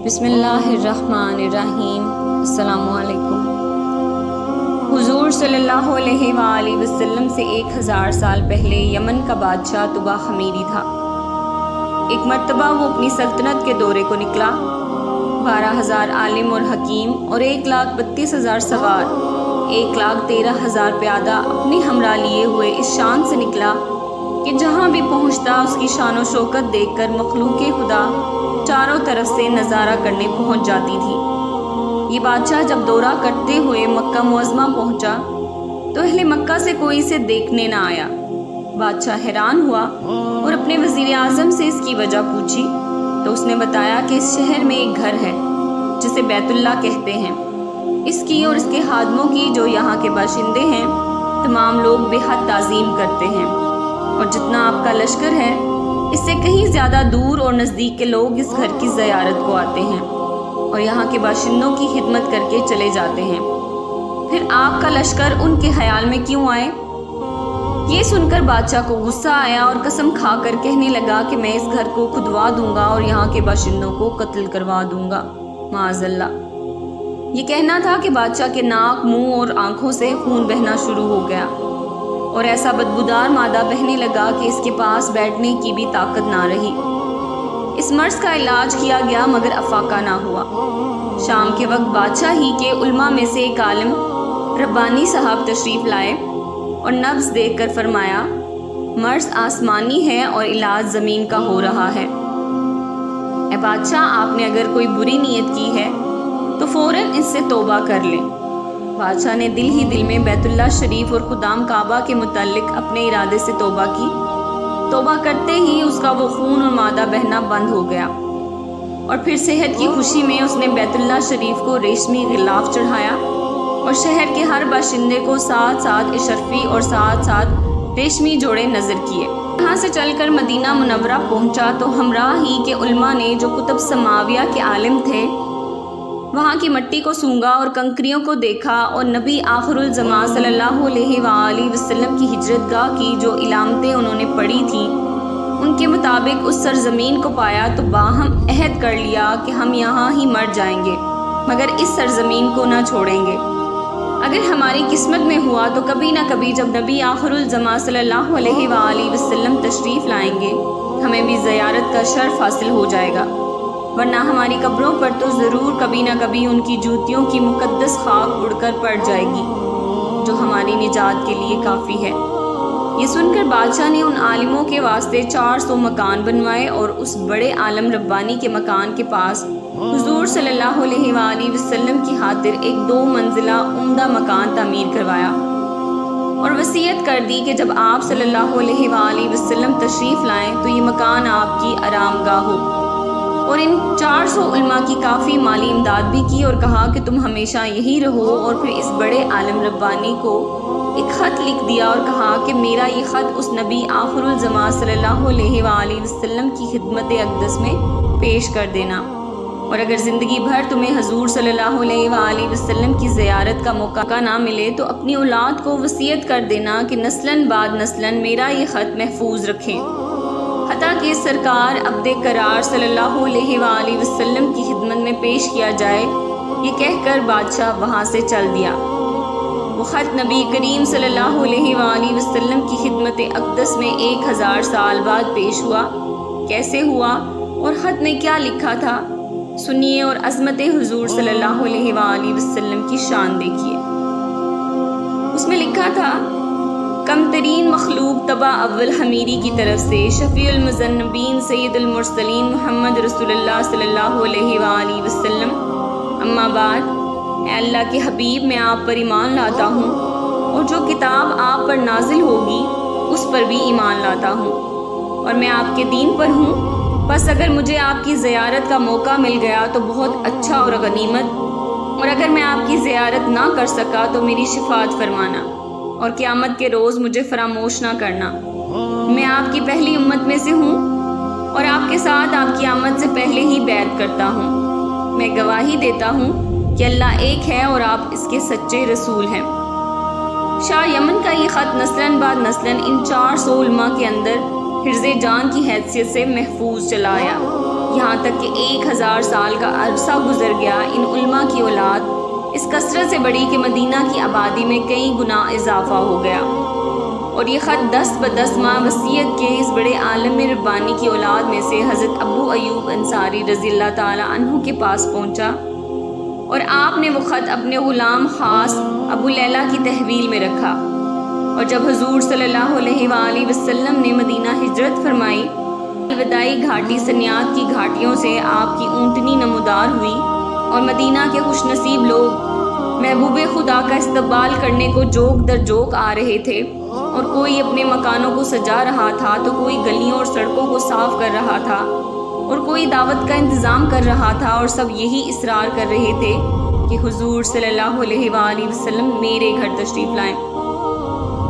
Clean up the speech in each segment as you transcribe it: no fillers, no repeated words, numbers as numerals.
بسم اللہ الرحمن الرحیم۔ السلام علیکم۔ حضور صلی اللہ علیہ وآلہ وسلم سے 1000 سال پہلے یمن کا بادشاہ طبع خمیری تھا۔ ایک مرتبہ وہ اپنی سلطنت کے دورے کو نکلا۔ 12,000 عالم اور حکیم اور 1,32,000 سوار، 1,13,000 پیادہ اپنی ہمراہ لیے ہوئے اس شان سے نکلا کہ جہاں بھی پہنچتا اس کی شان و شوکت دیکھ کر مخلوق خدا چاروں طرف سے نظارہ کرنے پہنچ جاتی تھی۔ یہ بادشاہ جب دورہ کرتے ہوئے مکہ معظمہ پہنچا تو اہل مکہ سے کوئی اسے دیکھنے نہ آیا۔ بادشاہ حیران ہوا اور اپنے وزیر اعظم سے اس کی وجہ پوچھی تو اس نے بتایا کہ اس شہر میں ایک گھر ہے جسے بیت اللہ کہتے ہیں۔ اس کی اور اس کے خادموں کی جو یہاں کے باشندے ہیں تمام لوگ بے حد تعظیم کرتے ہیں، اور جتنا آپ کا لشکر ہے اس سے کہیں زیادہ دور اور نزدیک کے لوگ اس گھر کی زیارت کو آتے ہیں اور یہاں کے باشندوں کی خدمت کر کے چلے جاتے ہیں۔ پھر آپ کا لشکر ان کے خیال میں کیوں آئے؟ یہ سن کر بادشاہ کو غصہ آیا اور قسم کھا کر کہنے لگا کہ میں اس گھر کو کھدوا دوں گا اور یہاں کے باشندوں کو قتل کروا دوں گا، معاذ اللہ۔ یہ کہنا تھا کہ بادشاہ کے ناک، منہ اور آنکھوں سے خون بہنا شروع ہو گیا اور ایسا بدبودار مادہ بہنے لگا کہ اس کے پاس بیٹھنے کی بھی طاقت نہ رہی۔ اس مرض کا علاج کیا گیا مگر افاقہ نہ ہوا۔ شام کے وقت بادشاہ ہی کے علماء میں سے ایک عالم ربانی صاحب تشریف لائے اور نبض دیکھ کر فرمایا، مرض آسمانی ہے اور علاج زمین کا ہو رہا ہے۔ اے بادشاہ، آپ نے اگر کوئی بری نیت کی ہے تو فوراً اس سے توبہ کر لیں۔ بادشاہ نے دل ہی دل میں بیت اللہ شریف اور خدام کعبہ کے متعلق اپنے ارادے سے توبہ کی۔ توبہ کرتے ہی اس کا وہ خون اور مادہ بہنا بند ہو گیا، اور پھر صحت کی خوشی میں اس نے بیت اللہ شریف کو ریشمی غلاف چڑھایا اور شہر کے ہر باشندے کو ساتھ ساتھ اشرفی اور ساتھ ساتھ ریشمی جوڑے نظر کیے۔ یہاں سے چل کر مدینہ منورہ پہنچا تو ہمراہ ہی کے علماء نے جو کتب سماویہ کے عالم تھے وہاں کی مٹی کو سونگا اور کنکریوں کو دیکھا، اور نبی آخر الزمان صلی اللہ علیہ وآلہ وسلم کی ہجرت گاہ کی جو علامتیں انہوں نے پڑھی تھیں ان کے مطابق اس سرزمین کو پایا تو باہم عہد کر لیا کہ ہم یہاں ہی مر جائیں گے مگر اس سرزمین کو نہ چھوڑیں گے۔ اگر ہماری قسمت میں ہوا تو کبھی نہ کبھی جب نبی آخر الزمان صلی اللہ علیہ وآلہ وسلم تشریف لائیں گے ہمیں بھی زیارت کا شرف حاصل ہو جائے گا، ورنہ ہماری قبروں پر تو ضرور کبھی نہ کبھی ان کی جوتیوں کی مقدس خاک اڑ کر پڑ جائے گی جو ہماری نجات کے لیے کافی ہے۔ یہ سن کر بادشاہ نے ان عالموں کے واسطے 400 مکان بنوائے اور اس بڑے عالم ربانی کے مکان کے پاس حضور صلی اللہ علیہ وآلہ وسلم کی خاطر ایک 2 منزلہ عمدہ مکان تعمیر کروایا اور وصیت کر دی کہ جب آپ صلی اللہ علیہ وآلہ وسلم تشریف لائیں تو یہ مکان آپ کی آرام گاہ ہو، اور ان 400 علماء کی کافی مالی امداد بھی کی اور کہا کہ تم ہمیشہ یہی رہو، اور پھر اس بڑے عالم ربانی کو ایک خط لکھ دیا اور کہا کہ میرا یہ خط اس نبی آخر الزمان صلی اللہ علیہ وآلہ وسلم کی خدمت اقدس میں پیش کر دینا، اور اگر زندگی بھر تمہیں حضور صلی اللہ علیہ وآلہ وسلم کی زیارت کا موقع نہ ملے تو اپنی اولاد کو وصیت کر دینا کہ نسلاً بعد نسلاً میرا یہ خط محفوظ رکھیں، حتیٰ کہ سرکار عبد کرار صلی اللہ علیہ وآلہ وسلم کی خدمت میں پیش کیا جائے۔ یہ کہہ کر بادشاہ وہاں سے چل دیا۔ وہ خط نبی کریم صلی اللہ علیہ وآلہ وسلم کی خدمت اقدس میں 1000 سال بعد پیش ہوا۔ کیسے ہوا اور خط میں کیا لکھا تھا سنیے اور عظمت حضور صلی اللہ علیہ وآلہ وسلم کی شان دیکھیے۔ اس میں لکھا تھا، کم ترین مخلوق طبع اول حمیری کی طرف سے شفیع المذنبین سید المرسلین محمد رسول اللہ صلی اللہ علیہ وآلہ وسلم، اما بعد، اے اللہ کے حبیب، میں آپ پر ایمان لاتا ہوں اور جو کتاب آپ پر نازل ہوگی اس پر بھی ایمان لاتا ہوں، اور میں آپ کے دین پر ہوں۔ بس اگر مجھے آپ کی زیارت کا موقع مل گیا تو بہت اچھا اور غنیمت، اور اگر میں آپ کی زیارت نہ کر سکا تو میری شفاعت فرمانا اور قیامت کے روز مجھے فراموش نہ کرنا۔ میں آپ کی پہلی امت میں سے ہوں اور آپ کے ساتھ آپ کی آمد سے پہلے ہی بیعت کرتا ہوں۔ میں گواہی دیتا ہوں کہ اللہ ایک ہے اور آپ اس کے سچے رسول ہیں۔ شاہ یمن کا یہ خط نسلاً بعد نسلاً ان 400 علماء کے اندر حرز جان کی حیثیت سے محفوظ چلا آیا۔ یہاں تک کہ 1000 سال کا عرصہ گزر گیا۔ ان علماء کی اولاد اس کثرت سے بڑی کہ مدینہ کی آبادی میں کئی گنا اضافہ ہو گیا، اور یہ خط 10 ب10 ماہ وصیت کے اس بڑے عالم ربانی کی اولاد میں سے حضرت ابو ایوب انصاری رضی اللہ تعالیٰ عنہ کے پاس پہنچا، اور آپ نے وہ خط اپنے غلام خاص ابو لیلہ کی تحویل میں رکھا۔ اور جب حضور صلی اللہ علیہ وآلہ وسلم نے مدینہ ہجرت فرمائی، الوداعی گھاٹی سنیات کی گھاٹیوں سے آپ کی اونٹنی نمودار ہوئی، اور مدینہ کے خوش نصیب لوگ محبوب خدا کا استقبال کرنے کو جوک در جوک آ رہے تھے، اور کوئی اپنے مکانوں کو سجا رہا تھا، تو کوئی گلیوں اور سڑکوں کو صاف کر رہا تھا، اور کوئی دعوت کا انتظام کر رہا تھا، اور سب یہی اصرار کر رہے تھے کہ حضور صلی اللہ علیہ وآلہ وسلم میرے گھر تشریف لائیں۔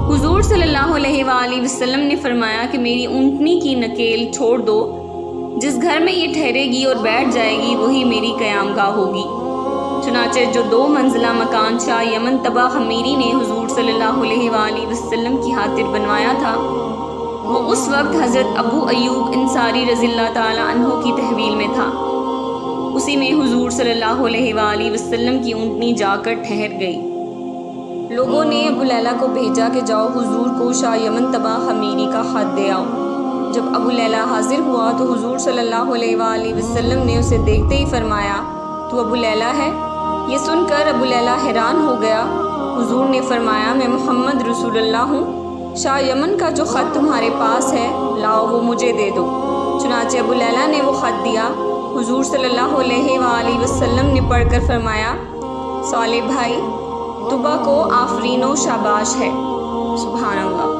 حضور صلی اللہ علیہ وآلہ وسلم نے فرمایا کہ میری اونٹنی کی نکیل چھوڑ دو، جس گھر میں یہ ٹھہرے گی اور بیٹھ جائے گی وہی میری قیام گاہ ہوگی۔ چنانچہ جو 2 منزلہ مکان شاہ یمن طبع خمیری نے حضور صلی اللہ علیہ وآلہ وسلم کی خاطر بنوایا تھا، وہ اس وقت حضرت ابو ایوب انصاری رضی اللہ تعالیٰ عنہ کی تحویل میں تھا۔ اسی میں حضور صلی اللہ علیہ وآلہ وسلم کی اونٹنی جا کر ٹھہر گئی۔ لوگوں نے ابو لیلہ کو بھیجا کہ جاؤ حضور کو شاہ یمن طبع خمیری کا خط دے آؤ۔ جب ابو لیلہ حاضر ہوا تو حضور صلی اللہ علیہ وآلہ وسلم نے اسے دیکھتے ہی فرمایا، تو ابو لیلہ ہے؟ یہ سن کر ابو لیلہ حیران ہو گیا۔ حضور نے فرمایا، میں محمد رسول اللہ ہوں، شاہ یمن کا جو خط تمہارے پاس ہے لاؤ وہ مجھے دے دو۔ چنانچہ ابو لیلہ نے وہ خط دیا۔ حضور صلی اللہ علیہ وآلہ وسلم نے پڑھ کر فرمایا، صالح بھائی، طبع کو آفرین و شاباش ہے۔ سبحان اللہ۔